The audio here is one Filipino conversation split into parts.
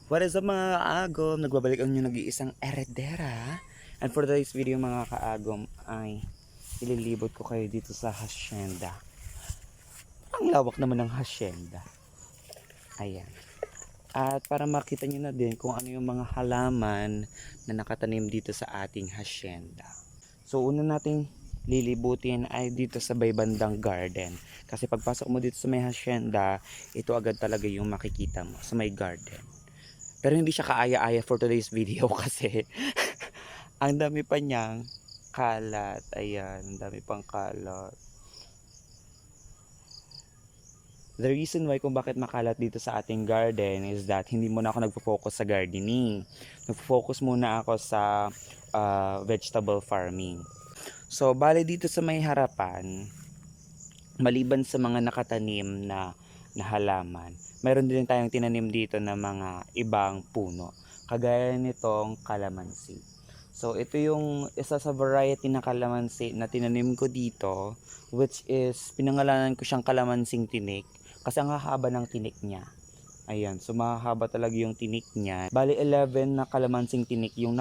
What is up mga kaagom? Nagbabalik ang inyong nag-iisang eredera. And for today's video mga kaagom ay ililibot ko kayo dito sa hacienda. Ang lawak naman ng hacienda. Ayan. At para makita nyo na din kung ano yung mga halaman na nakatanim dito sa ating hacienda. So una nating lilibutin ay dito sa bandang garden. Kasi pagpasok mo dito sa may hacienda, ito agad talaga yung makikita mo sa may garden. Pero hindi siya kaaya-aya for today's video kasi ang dami pa niyang kalat. Ayan, ang dami pang kalat. The reason why kung bakit makalat dito sa ating garden is that hindi muna ako nagpo-focus sa gardening. Nagpo-focus muna ako sa vegetable farming. So, bale dito sa may harapan, maliban sa mga nakatanim na halaman, mayroon din tayong tinanim dito na mga ibang puno, kagaya nitong kalamansi. So ito yung isa sa variety na kalamansi na tinanim ko dito, which is pinangalanan ko siyang kalamansing tinik kasi ang hahaba ng tinik niya. Ayan, so mahaba talaga yung tinik niya. Bali 11 na kalamansing tinik yung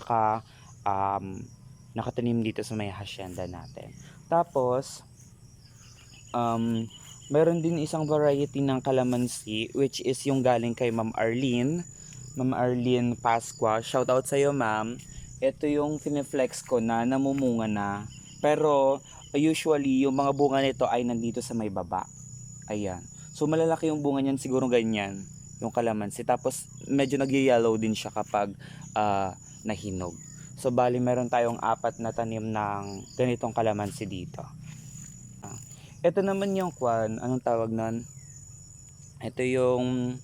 nakatanim dito sa may hacienda natin. Tapos meron din isang variety ng kalamansi which is yung galing kay Ma'am Arlene. Ma'am Arlene Pasqua. Shout out sa iyo, Ma'am. Ito yung fineflex ko na namumunga na. Pero usually yung mga bunga nito ay nandito sa may baba. Ayan. So malalaki yung bunga niyan, siguro ganyan yung kalamansi. Tapos medyo nag-yellow din siya kapag nahinog. So bali meron tayong 4 na tanim ng ganitong kalamansi dito. Ito naman yung anong tawag nun? Ito yung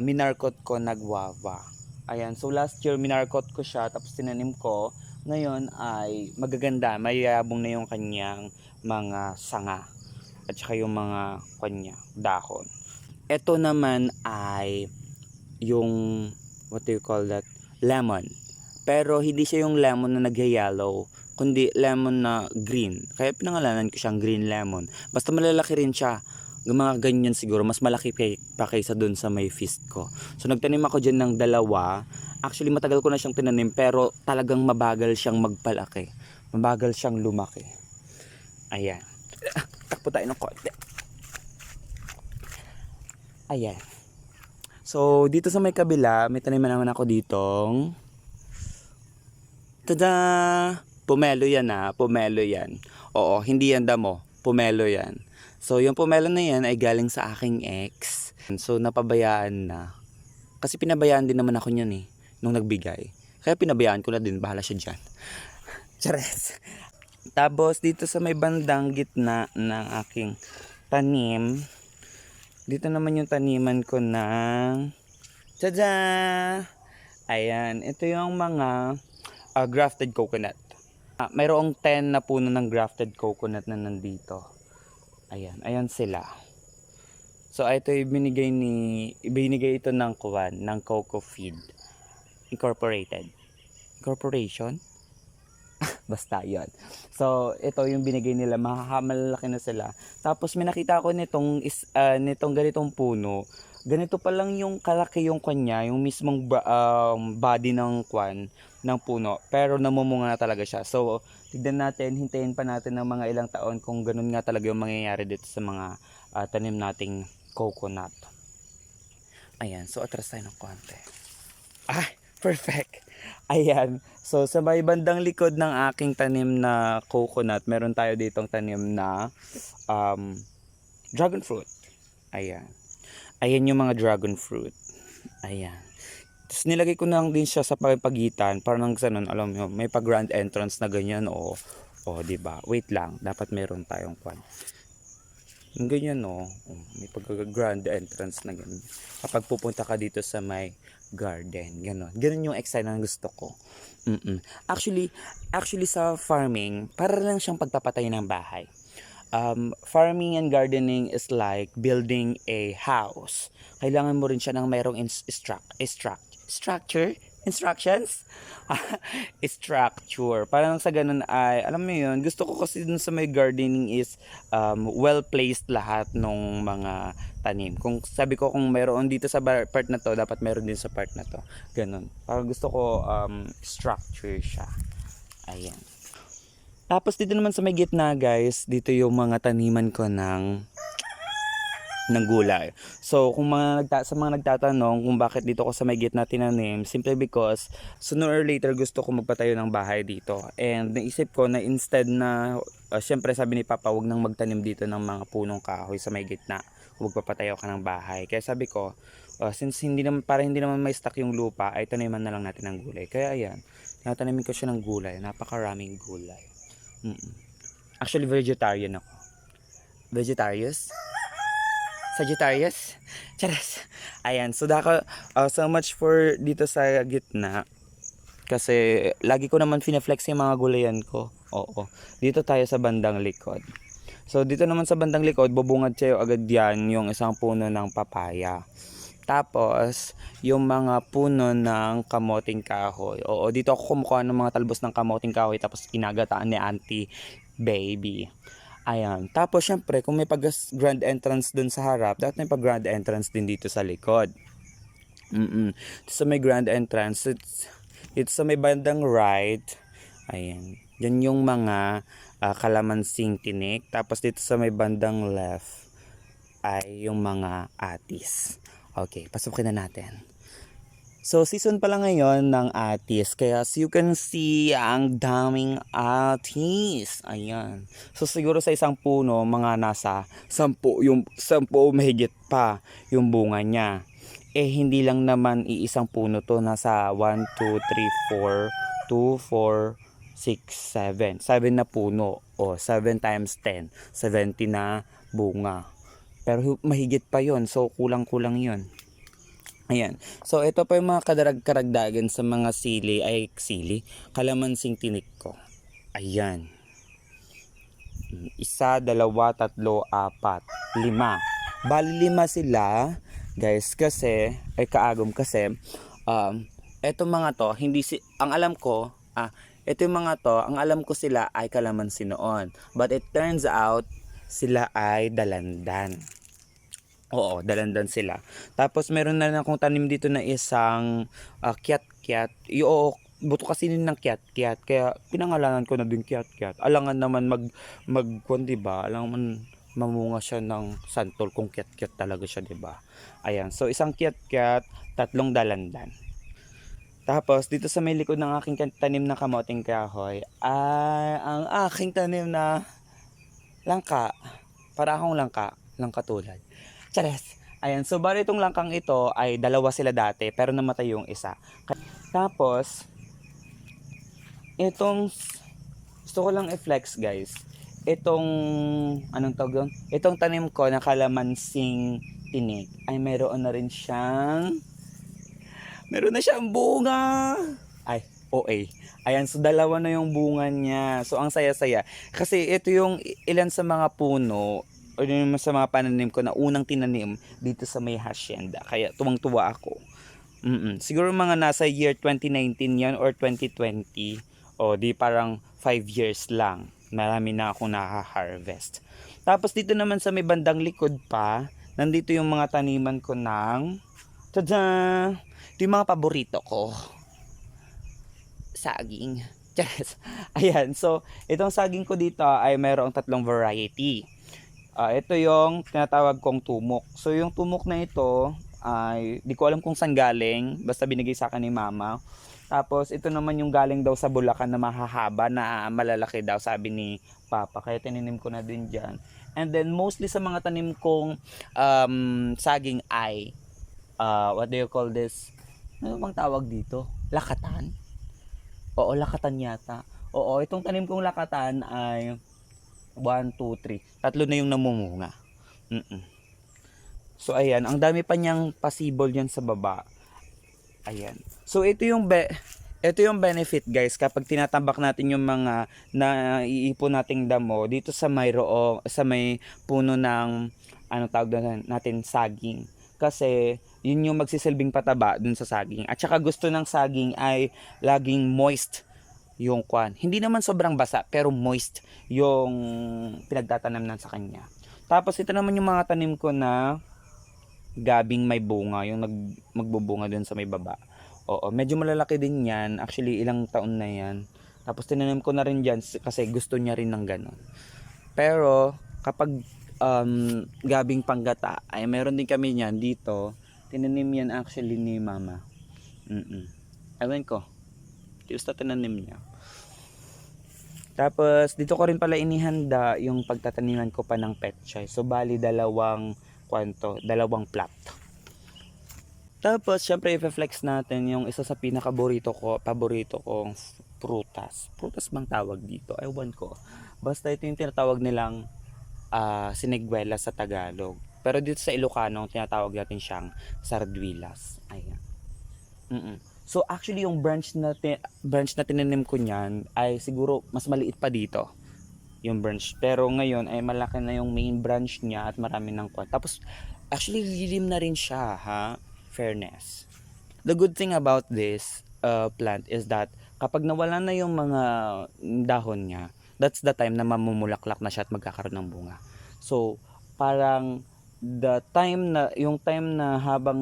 minarkot ko na guava. Ayan, so last year minarkot ko siya tapos tinanim ko. Ngayon ay magaganda, mayayabong na yung kanyang mga sanga at saka yung mga dahon. Ito naman ay yung what do you call that? Lemon. Pero hindi siya yung lemon na nag-yellow, kundi lemon na green. Kaya pinangalanan ko siyang green lemon. Basta malalaki rin siya. Mga ganyan siguro. Mas malaki pa kaysa dun sa may fist ko. So nagtanim ako dyan ng 2. Actually matagal ko na siyang tinanim pero talagang mabagal siyang magpalaki. Mabagal siyang lumaki. Ayan. Takpo tayo ng konti. Ayan. So dito sa may kabila, may taniman naman ako ditong tada! Pomelo yan pomelo yan. Oo, hindi yan damo, pomelo yan. So yung pomelo na yan ay galing sa aking ex. So napabayaan na. Kasi pinabayaan din naman ako niyan nung nagbigay. Kaya pinabayaan ko na din, bahala siya dyan. Chares! Tapos dito sa may bandang gitna ng aking tanim, dito naman yung taniman ko ng tada! Ayan, ito yung mga grafted coconut. Mayroong 10 na puno ng grafted coconut na nandito. Ayan sila. So ito ibinigay ito ng Coco Feed Incorporated. Corporation? Basta 'yon. So ito yung binigay nila, malalaki na sila. Tapos may nakita ako nitong ganitong puno. Ganito pa lang yung kalaki yung yung mismong body ng ng puno, pero namumunga na talaga siya. So tignan natin, hintayin pa natin ng mga ilang taon kung ganun nga talaga yung mangyayari dito sa mga tanim nating coconut. Ayan, so atras tayo ng konti. Perfect. Ayan, so sa may bandang likod ng aking tanim na coconut, meron tayo ditong tanim na dragon fruit. Ayan yung mga dragon fruit. Ayan. Tapos nilagay ko na lang din siya sa pagitan para nang ganun, alam mo, may pag-grand entrance na ganyan di ba? Wait lang, dapat meron tayong yung ganyan may pag-grand entrance na ganyan. Kapag pupunta ka dito sa may garden, ganun yung excitement na gusto ko. Actually sa farming, para lang siyang pagpapatay ng bahay. Farming and gardening is like building a house. Kailangan mo rin siya ng mayroong structure. Instructions? Structure. Parang sa ganun ay, alam mo yun, gusto ko kasi dun sa may gardening is well-placed lahat ng mga tanim. Kung sabi ko kung mayroon dito sa part na to, dapat mayroon din sa part na to. Ganun. Parang gusto ko structure siya. Ayan. Tapos dito naman sa may gitna guys, dito yung mga taniman ko ng gulay. So, kung sa mga nagtatanong kung bakit dito ko sa may gitna tinanim, simply because sooner or later gusto ko magpatayo ng bahay dito. And naisip ko na instead na, syempre sabi ni Papa, wag nang magtanim dito ng mga punong kahoy sa may gitna. Huwag papatayo ka ng bahay. Kaya sabi ko, since para hindi naman may stock yung lupa, ay taniman na lang natin ng gulay. Kaya ayan, natanimin ko siya ng gulay. Napakaraming gulay. Actually, vegetarian ako. Vegetarius? Sagittarius? Charas. Ayan, so so much for dito sa gitna. Kasi lagi ko naman fine-flex yung mga gulayan ko. Oo. Dito tayo sa bandang likod. So dito naman sa bandang likod, bubungad sa'yo agad yan yung isang puno ng papaya. Tapos, yung mga puno ng kamoting kahoy. Oo, dito ako kumukuha ng mga talbos ng kamoting kahoy tapos inagataan ni Auntie Baby. Ayan. Tapos, syempre, kung may grand entrance dun sa harap, dapat may grand entrance din dito sa likod. So, may grand entrance. It's sa may bandang right. Ayan. Yan yung mga kalamansing tinik. Tapos, dito sa may bandang left ay yung mga atis. Okay, pasukin na natin. So, season pala ngayon ng atis. Kaya, as you can see, ang daming atis. Ayan. So, siguro sa isang puno, mga nasa 10 mahigit pa yung bunga niya. Eh, hindi lang naman iisang puno to. Nasa 1, 2, 3, 4, 2, 4, 6, 7. 7 na puno. O, 7 times 10. 70 na bunga. Pero mahigit pa yon. So, kulang-kulang yon. Ayan. So, ito pa yung mga karagdagan sa mga kalamansing tinik ko. Ayan. 1, 2, 3, 4, 5. Bali 5 sila, guys, kasi, kaagom kasi, eto mga to, ang alam ko, ito yung mga to, ang alam ko sila ay kalamansi noon. But it turns out, sila ay dalandan. Oo, dalandan sila. Tapos meron na akong tanim dito na isang kiat-kiat. Buto kasi din ng kiat-kiat. Kaya pinangalanan ko na din kiat-kiat. Alangan naman diba? Alangan mamunga siya ng santol kung kiat-kiat talaga siya, diba? Ayan. So, isang kiat-kiat, 3 dalandan. Tapos, dito sa may likod ng aking tanim na kamoting kahoy, ay ang aking tanim na langka. Para akong langka tulad. Chares. Ayan, so bali itong langkang ito ay 2 sila dati pero namatay yung isa. Tapos, gusto ko lang i-flex guys. Anong tawag doon? Itong tanim ko na kalamansing tinik ay meron na siyang bunga. Ay, OA. Ayan, so 2 na yung bunga niya. So, ang saya-saya. Kasi ito yung ilan sa mga puno o yun sa mga pananim ko na unang tinanim dito sa may hacienda. Kaya tuwang-tuwa ako. Siguro mga nasa year 2019 yan or 2020. O di parang 5 years lang. Marami na akong naka-harvest. Tapos dito naman sa may bandang likod pa, nandito yung mga taniman ko ng tada! Ito yung mga paborito ko. Saging. Yes. Ayan, so itong saging ko dito ay mayroong 3 variety. Ito yung tinatawag kong tumok. So yung tumok na ito ay di ko alam kung saan galing, basta binigay sa akin ni mama. Tapos ito naman yung galing daw sa Bulacan na mahahaba na malalaki daw sabi ni Papa. Kaya tininim ko na din dyan. And then mostly sa mga tanim kong saging ay what do you call this? Ano bang tawag dito? Lakatan? Oo, lakatan yata. Oo, itong tanim kong lakatan ay 1, 2, 3. 3 na yung namumunga. So, ayan. Ang dami pa niyang possible yan sa baba. Ayan. So, ito yung benefit, guys, kapag tinatambak natin yung mga naiipon nating damo dito sa may puno ng, tawag natin, saging. Kasi, Yun yung magsisilbing pataba dun sa saging. At saka gusto ng saging ay laging moist yung kwan. Hindi naman sobrang basa, pero moist yung pinagtatanam sa kanya. Tapos ito naman yung mga tanim ko na gabing may bunga, yung magbubunga dun sa may baba. Oo, medyo malalaki din yan. Actually, ilang taon na yan. Tapos tinanim ko na rin dyan kasi gusto niya rin ng ganon. Pero kapag gabing panggata, ay meron din kami niyan dito. Tinanim yan actually ni mama. Ewan ko. Basta tinanim niya. Tapos dito ko rin pala inihanda yung pagtataniman ko pa ng petchay. So bali dalawang dalawang plot. Tapos syempre i-flex natin yung isa sa paborito kong prutas. Prutas bang tawag dito? Ewan ko. Basta ito yung tinatawag nilang siniguela sa Tagalog. Pero dito sa Ilocano, tinatawag natin siyang sarduelas. Ayan. So actually yung branch na tinanim ko niyan ay siguro mas maliit pa dito yung branch. Pero ngayon ay malaki na yung main branch niya at marami ng kwan. Tapos actually lilim na rin siya, ha? Fairness. The good thing about this plant is that kapag nawala na yung mga dahon niya, that's the time na mamumulaklak na siya at magkakaroon ng bunga. So parang yung time na habang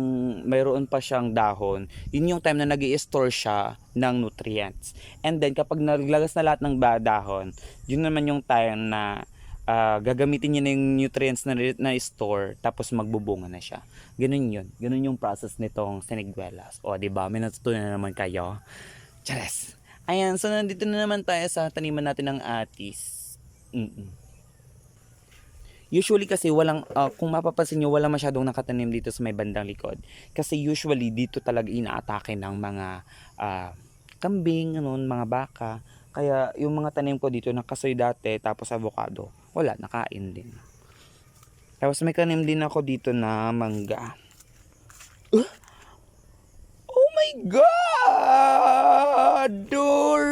mayroon pa siyang dahon, yun yung time na nag-i-store siya ng nutrients. And then kapag naglagas na lahat ng dahon, yun naman yung time na gagamitin niya na yung nutrients na store, tapos magbubunga na siya. Ganun yun. Ganun yung process nitong siniguelas. O, diba? May natutunan na naman kayo. Chares! Ayan, so nandito na naman tayo sa taniman natin ng atis. Usually kasi kung mapapansin nyo, wala masyadong nakatanim dito sa may bandang likod. Kasi usually dito talaga inaatake ng mga kambing, mga baka. Kaya yung mga tanim ko dito nakasoy dati, tapos avocado, wala, nakain din. Tapos may tanim din ako dito na mangga. Oh my God! Door!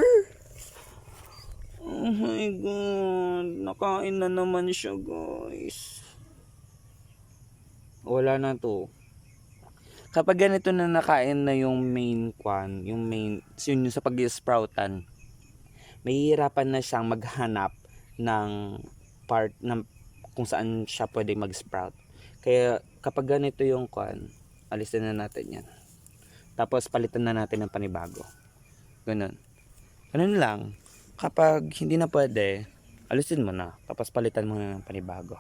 Oh my God, nakain na naman siya, guys. Wala na to. Kapag ganito na nakain na yung main yun sa pag-sproutan, mahihirapan na siyang maghanap ng part ng kung saan siya pwede mag-sprout. Kaya kapag ganito yung alisin na natin yan. Tapos palitan na natin ng panibago. Ganun lang. Kapag hindi na pwede, alisin mo na. Tapos palitan mo na ng panibago.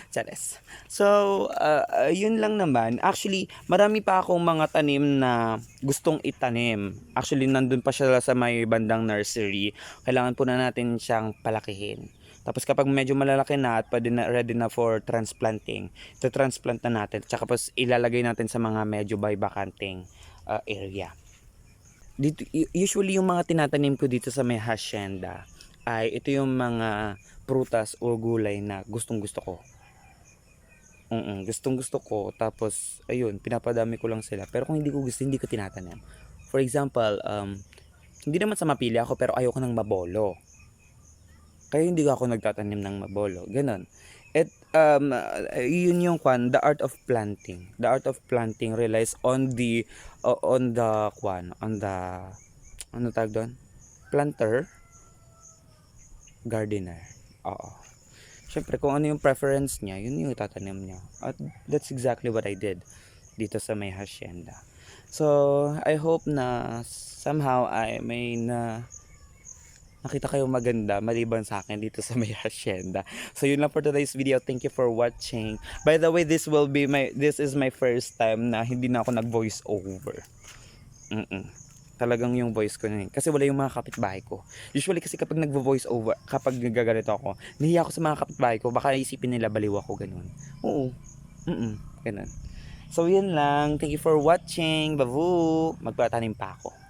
Chares. So, yun lang naman. Actually, marami pa akong mga tanim na gustong itanim. Actually, nandun pa siya sa may bandang nursery. Kailangan po na natin siyang palakihin. Tapos kapag medyo malalaki na at ready na for transplanting, transplant na natin. Tsaka tapos ilalagay natin sa mga medyo by bakanting area. Dito, usually yung mga tinatanim ko dito sa may hacienda ay ito yung mga prutas o gulay na gustong gusto ko. Gustong gusto ko. Tapos ayun, pinapadami ko lang sila. Pero kung hindi ko gusto, hindi ko tinatanim. For example, hindi naman sa mapili ako, pero ayoko ng mabolo. Kaya hindi ako nagtatanim ng mabolo. Ganon. At yun yung the art of planting. The art of planting relies on the ano tawag doon? Planter, gardener. Oo. Syempre kung ano yung preference niya, yun yung tatanim niya. At that's exactly what I did dito sa may hacienda. So, I hope na somehow ay may nakita kayong maganda maliban sa akin dito sa may hacienda. So yun lang for today's video. Thank you for watching. By the way, this is my first time na hindi na ako nag-voice over. Talagang yung voice ko na yun. Kasi wala yung mga kapitbahay ko. Usually kasi kapag nagvo-voice over, kapag nagagalito ako, nahiya ako sa mga kapitbahay ko. Baka isipin nila baliw ako, ganun. Oo. Ganun. So yun lang. Thank you for watching. Babu! Magpatanim pa ako.